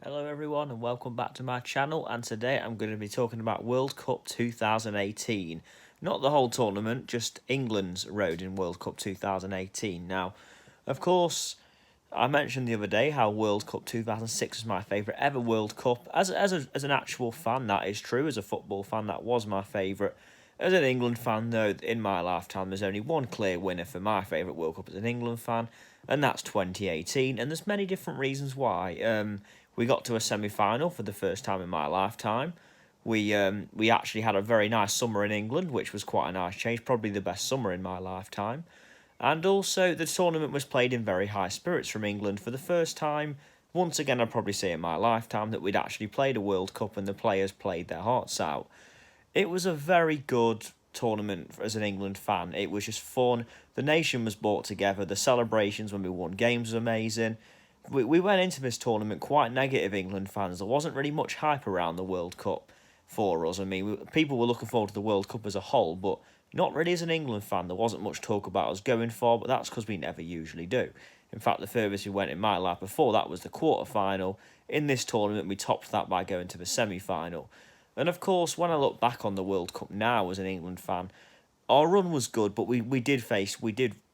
Hello everyone and welcome back to my channel, and today I'm going to be talking about World Cup 2018. Not the whole tournament, just England's road in World Cup 2018. Now, of course, I mentioned the other day how World Cup 2006 was my favourite ever World Cup. As an actual fan, that is true. As a football fan, that was my favourite. As an England fan, though, in my lifetime, there's only one clear winner for my favourite World Cup as an England fan, and that's 2018. And there's many different reasons why. We got to a semi-final for the first time in my lifetime. We actually had a very nice summer in England, which was quite a nice change, probably the best summer in my lifetime. And also, the tournament was played in very high spirits from England for the first time. Once again, I'd probably say in my lifetime that we'd actually played a World Cup and the players played their hearts out. It was a very good tournament as an England fan. It was just fun. The nation was brought together. The celebrations when we won games was amazing. We went into this tournament quite negative England fans. There wasn't really much hype around the World Cup for us. I mean, people were looking forward to the World Cup as a whole, but not really as an England fan. There wasn't much talk about us going for, but that's because we never usually do. In fact, the furthest we went in my life before that was the quarter-final. In this tournament, we topped that by going to the semi-final. And of course, when I look back on the World Cup now as an England fan, our run was good, but we did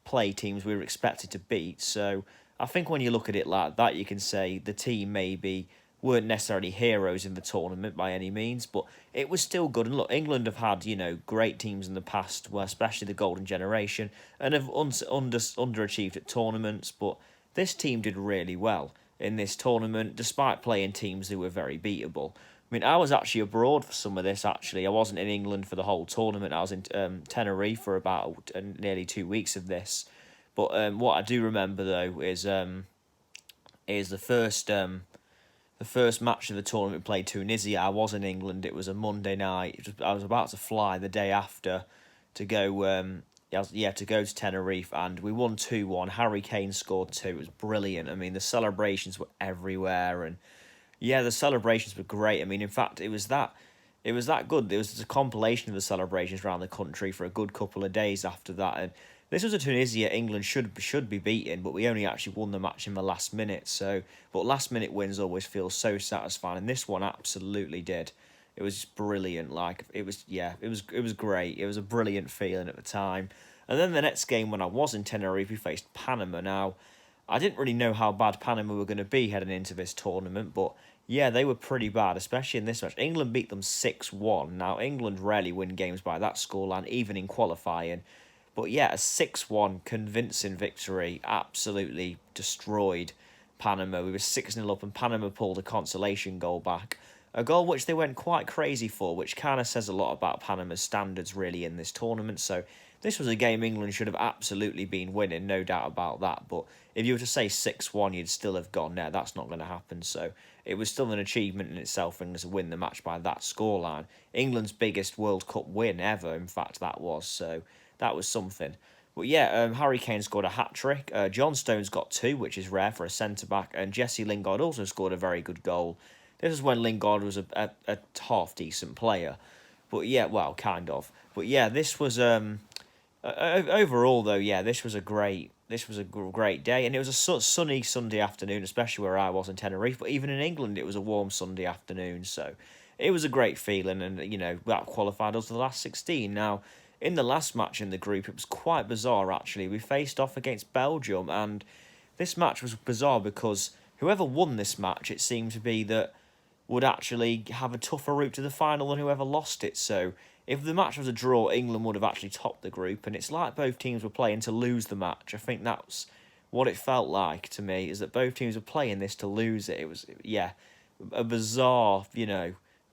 play teams we were expected to beat. So I think when you look at it like that, you can say the team maybe weren't necessarily heroes in the tournament by any means, but it was still good. And look, England have had, great teams in the past, well, especially the Golden Generation, and have underachieved at tournaments, but this team did really well in this tournament, despite playing teams who were very beatable. I mean, I was actually abroad for some of this, actually. I wasn't in England for the whole tournament. I was in Tenerife for about nearly 2 weeks of this. But what I do remember, though, is the first match of the tournament played Tunisia. I was in England. It was a Monday night. I was about to fly the day after to go to go to Tenerife, and we won 2-1. Harry Kane scored 2. It was brilliant. I mean, the celebrations were everywhere, and yeah, the celebrations were great. I mean, in fact, it was that good. There was a compilation of the celebrations around the country for a good couple of days after that, and this was a Tunisia England should be beaten, but we only actually won the match in the last minute. So, but last minute wins always feel so satisfying, and this one absolutely did. It was brilliant. It was great. It was a brilliant feeling at the time. And then the next game when I was in Tenerife, we faced Panama. Now, I didn't really know how bad Panama were going to be heading into this tournament, but yeah, they were pretty bad, especially in this match. England beat them 6-1. Now, England rarely win games by that scoreline, even in qualifying. But yeah, a 6-1 convincing victory absolutely destroyed Panama. We were 6-0 up and Panama pulled a consolation goal back. A goal which they went quite crazy for, which kind of says a lot about Panama's standards really in this tournament. So this was a game England should have absolutely been winning, no doubt about that. But if you were to say 6-1, you'd still have gone, no, that's not going to happen. So it was still an achievement in itself for England to win the match by that scoreline. England's biggest World Cup win ever, in fact, that was. So that was something. But yeah, Harry Kane scored a hat-trick. John Stones got 2, which is rare for a centre-back. And Jesse Lingard also scored a very good goal. This is when Lingard was a half-decent player. But yeah, well, kind of. But yeah, this was... overall, though, yeah, this was a great day. And it was a sunny Sunday afternoon, especially where I was in Tenerife. But even in England, it was a warm Sunday afternoon. So it was a great feeling. And, that qualified us to the last 16. Now, in the last match in the group, it was quite bizarre, actually. We faced off against Belgium, and this match was bizarre because whoever won this match, it seemed to be that would actually have a tougher route to the final than whoever lost it. So if the match was a draw, England would have actually topped the group, and it's like both teams were playing to lose the match. I think that's what it felt like to me, is that both teams were playing this to lose it. It was, yeah, a bizarre,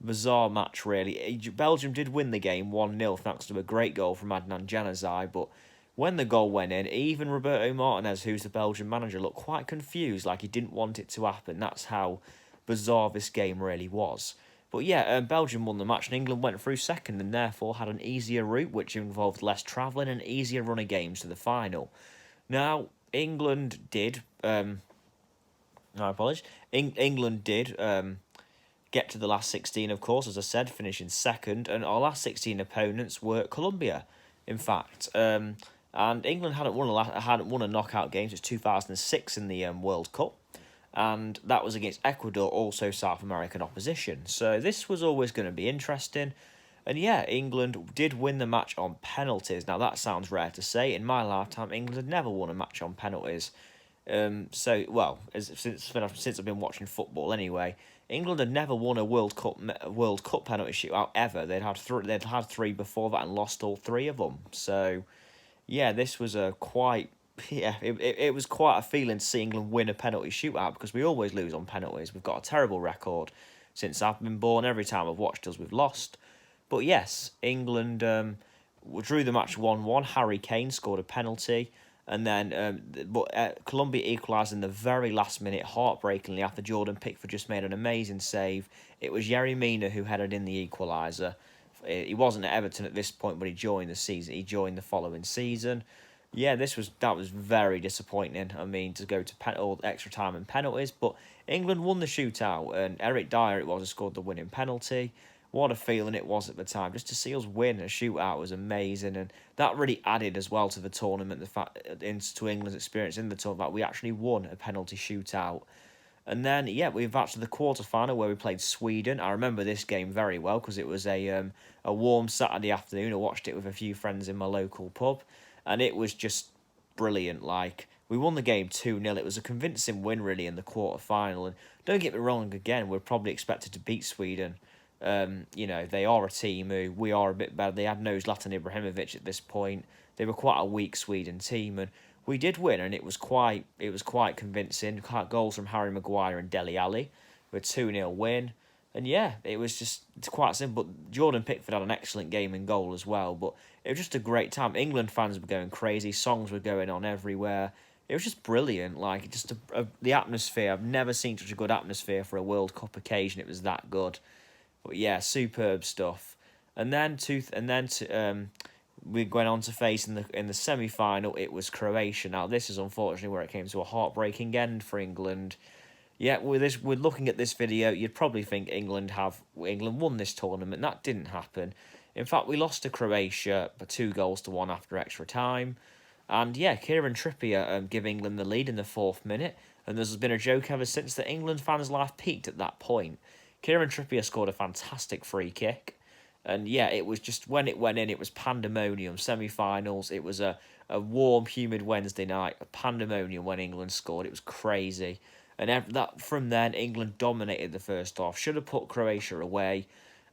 bizarre match, really. Belgium did win the game 1-0 thanks to a great goal from Adnan Januzaj, but when the goal went in, even Roberto Martinez, who's the Belgian manager, looked quite confused, like he didn't want it to happen. That's how bizarre this game really was. But yeah, Belgium won the match and England went through second and therefore had an easier route, which involved less travelling and easier run of games to the final. Now, England did... I apologise. England did... get to the last 16, of course, as I said, finishing second, and our last 16 opponents were Colombia, in fact. And England hadn't won a knockout game since 2006 in the World Cup. and that was against Ecuador, also South American opposition. So this was always going to be interesting. And yeah, England did win the match on penalties. Now that sounds rare to say. In my lifetime, England had never won a match on penalties. Since I've been watching football anyway, England had never won a World Cup penalty shootout ever. They'd had three before that and lost all three of them. So yeah, this was a quite it was quite a feeling to see England win a penalty shootout, because we always lose on penalties. We've got a terrible record since I've been born. Every time I've watched us, we've lost. But yes, England drew the match 1-1. Harry Kane scored a penalty. And then, Colombia equalised in the very last minute, heartbreakingly, after Jordan Pickford just made an amazing save. It was Yerry Mina who headed in the equaliser. He wasn't at Everton at this point, but he joined the season. He joined the following season. Yeah, that was very disappointing. I mean, to go to extra time and penalties, but England won the shootout, and Eric Dyer who scored the winning penalty. What a feeling it was at the time. Just to see us win a shootout was amazing, and that really added as well to the tournament, to England's experience in the tournament, that we actually won a penalty shootout. And then, yeah, we've got to the quarter-final where we played Sweden. I remember this game very well because it was a warm Saturday afternoon. I watched it with a few friends in my local pub, and it was just brilliant. Like, we won the game 2-0. It was a convincing win, really, in the quarter-final. And don't get me wrong, again, we're probably expected to beat Sweden. They are a team who we are a bit better. They had no Zlatan Ibrahimovic at this point. They were quite a weak Sweden team, and we did win, and it was quite convincing. Goals from Harry Maguire and Dele Alli, with 2-0 win. And yeah, it's quite simple. Jordan Pickford had an excellent game in goal as well, but it was just a great time. England fans were going crazy, songs were going on everywhere. It was just brilliant, like the atmosphere. I've never seen such a good atmosphere for a World Cup occasion. It was that good. But yeah, superb stuff. And then we went on to face in the semi final. It was Croatia. Now this is unfortunately where it came to a heartbreaking end for England. Yeah, we're looking at this video, you'd probably think England won this tournament. That didn't happen. In fact, we lost to Croatia by 2-1 after extra time. And yeah, Kieran Trippier gave England the lead in the 4th minute. And there's been a joke ever since that England fans' life peaked at that point. Kieran Trippier scored a fantastic free kick. And yeah, it was just, when it went in, it was pandemonium. Semi-finals, it was a warm, humid Wednesday night. A pandemonium when England scored. It was crazy. And from then, England dominated the first half. Should have put Croatia away.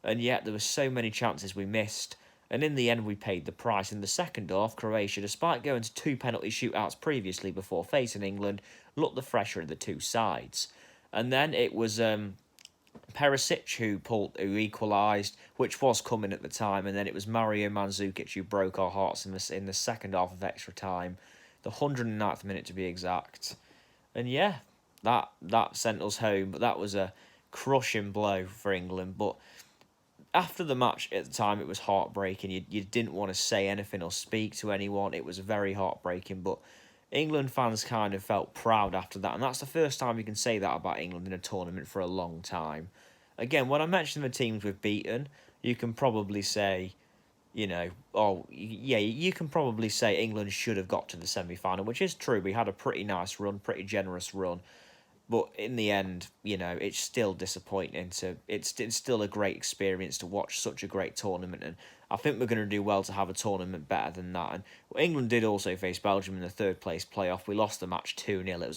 And yet, there were so many chances we missed. And in the end, we paid the price. In the second half, Croatia, despite going to 2 penalty shootouts previously before facing England, looked the fresher of the two sides. And then it was Perisic who equalised, which was coming at the time, and then it was Mario Mandzukic who broke our hearts in the second half of extra time, the 109th minute to be exact. And yeah, that sent us home, but that was a crushing blow for England. But after the match at the time, it was heartbreaking. You didn't want to say anything or speak to anyone. It was very heartbreaking, but England fans kind of felt proud after that, and that's the first time you can say that about England in a tournament for a long time. Again, when I mention the teams we've beaten, you can probably say, you can probably say England should have got to the semi-final, which is true. We had a pretty nice run, pretty generous run. But in the end, it's still disappointing. It's still a great experience to watch such a great tournament, and I think we're going to do well to have a tournament better than that. And England did also face Belgium in the 3rd place playoff. We lost the match 2-0. It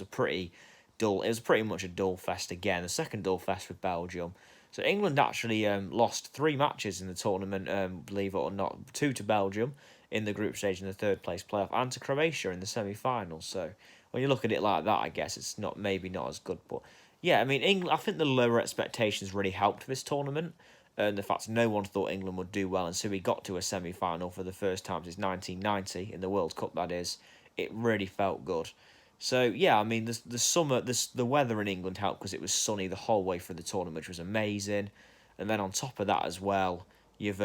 was pretty much a dull fest again. The second dull fest with Belgium. So England actually lost 3 matches in the tournament, believe it or not. 2 to Belgium in the group stage in the 3rd place playoff, and to Croatia in the semi-finals. So when you look at it like that, I guess it's maybe not as good. But yeah, I mean, England, I think the lower expectations really helped this tournament. And the fact no one thought England would do well, and so we got to a semi-final for the first time since 1990 in the World Cup, that is. It really felt good. So yeah, I mean, the weather in England helped because it was sunny the whole way through the tournament, which was amazing. And then on top of that as well, you've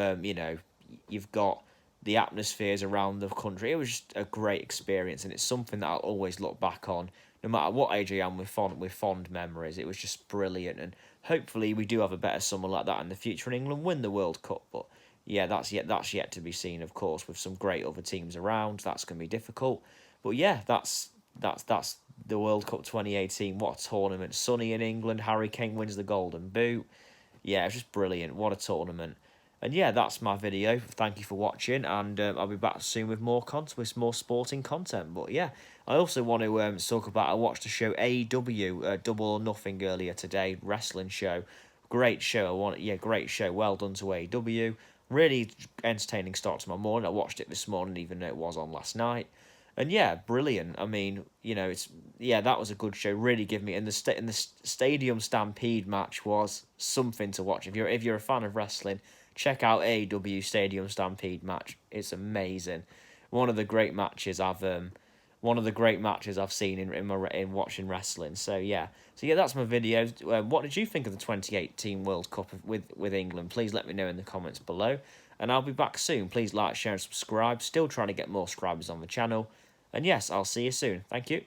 got the atmospheres around the country. It was just a great experience, and it's something that I'll always look back on, no matter what age I am, with fond memories. It was just brilliant, and hopefully we do have a better summer like that in the future, and England win the World Cup. But yeah, that's yet to be seen, of course, with some great other teams around. That's going to be difficult. But yeah, that's the World Cup 2018. What a tournament. Sunny in England. Harry Kane wins the Golden Boot. Yeah, it was just brilliant. What a tournament. And yeah, that's my video. Thank you for watching, and I'll be back soon with more content, with more sporting content. But yeah, I also want to talk about. I watched the show AEW, Double or Nothing, earlier today, wrestling show. Great show. Great show. Well done to AEW. Really entertaining start to my morning. I watched it this morning, even though it was on last night. And yeah, brilliant. I mean, that was a good show. Really give me, and the Stadium Stampede match was something to watch. If you're a fan of wrestling, check out AEW Stadium Stampede match. It's amazing. One of the great matches I've seen in watching wrestling. So yeah, that's my video. What did you think of the 2018 World Cup with England? Please let me know in the comments below, and I'll be back soon. Please like, share, and subscribe. Still trying to get more subscribers on the channel. And yes, I'll see you soon. Thank you.